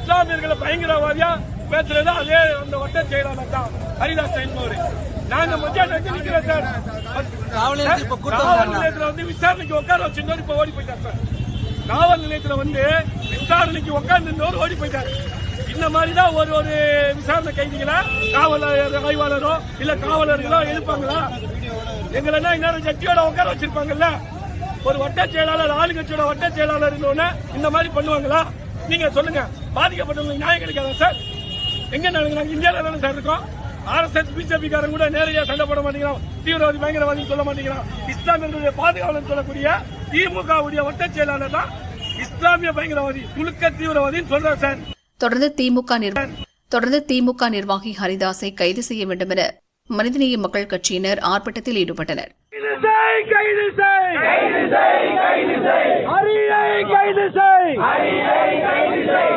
இஸ்லாமியர்களை பயங்கரவாதியா பேசுறது அதே அந்த வட்ட செயலாளர் தான் ஹரிதாஸ் என்பவர். நாங்க மத்தியான நிக்கிறோம் சார். காவல் நிலையத்தில் வந்து விசாரணைக்கு உட்கார வச்சிருந்தோம், இப்ப ஓடி போயிட்டார் சார். காவல் நிலையத்தில் வந்து விசாரணைக்கு உட்கார்ந்து ஓடி போயிட்டார். இந்த மாதிரிதான் ஒரு விசாரணை கைதிகளா காவலர் ஆய்வாளரோ இல்ல காவலர்களோ எழுப்பாங்களா? எங்களை இன்னொரு ஜட்ஜியோட உட்கார வச்சிருப்பாங்கல்ல. ஒரு வட்ட செயலாளர் ஆளுங்கட்சியோட வட்ட செயலாளர் இந்த மாதிரி பண்ணுவாங்களா? நீங்க சொல்லுங்க. பாதிக்கப்பட்டவங்களுக்கு நியாயம் கிடைக்காதா சார்? எங்க நாங்க இந்தியாவில தானே சார் இருக்கோம். RSS பிஜேபி காரன் கூட நேரடியா சண்டை போட மாட்டேங்கிறான், தீவிரவாதி பயங்கரவாதி சொல்ல மாட்டேங்கிறான். இஸ்லாமியர்களுடைய பாதுகாவலர் சொல்லக்கூடிய திமுகவுடைய வட்ட செயலாளர் தான் இஸ்லாமிய பயங்கரவாதி, துலுக்க தீவிரவாதின்னு சொல்றாரு சார். தொடர்ந்து திமுக நிர்வாகி ஹரிதாஸை கைது செய்ய வேண்டும் என மனிதநேய மக்கள் கட்சியினர் ஆர்ப்பாட்டத்தில் ஈடுபட்டனர். கைது செய்